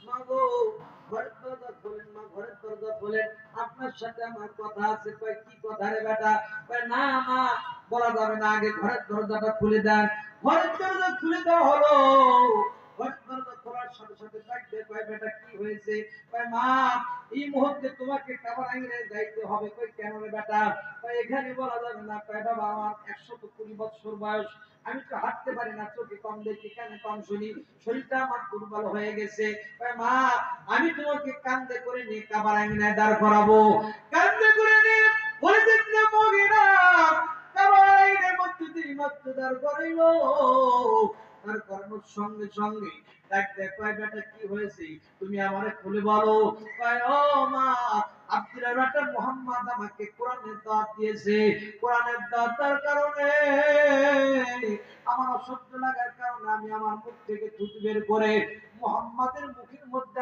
মাগো ঘরের দরজা খোলেন, মা ঘরের দরজা খোলেন, আপনার সাথে আমার কথা আছে। কয় কি কথা রে বেটা? কয় না মা বলা যাবে না, আগে ঘরের দরজাটা খুলে দেন। ঘরের দরজা খুলে দেওয়া হলো। ঘরের দরজা খোলার সাথে সাথে ডাক দিয়ে কয় বেটা কি হয়েছে? কয় মা এই মুহূর্তে তোমাকে কাবারাঙ্গিরে যাইতে হবে। কই কেন রে বেটা? কই এখানে বলা যাবে না। কই বাবা আমার 120 বছর বয়স, আমি তো হাঁটতে পারি না, চোখে কম দেখি, কানে কম শুনি, শরীরটা আমার দুর্বল হয়ে গেছে। কই মা আমি তোমাকে কান্দে করে নিয়ে কাবারাঙ্গিনায় দাঁড় করাবো। কান্দে করে নিয়ে বলে দেখলে মগিনা কাবারাঙ্গিনের মধ্যে দিয়ে মাত্র দাঁড় করাইলো। তার কর্মের সঙ্গে সঙ্গে ডাক দেয় কয় বেটা কি হয়েছে তুমি আমারে খুলে বলো। কয় ও মা আব্দুল বেটা মুহাম্মদ আমাকে কোরআনের দাওয়াত দিয়েছে, কোরআনের দাওয়াতের কারণে আমার অসহ্য লাগার কারণে আমি আমার মুখ থেকে থুতু বের করে মুহাম্মাদের মুখের মধ্যে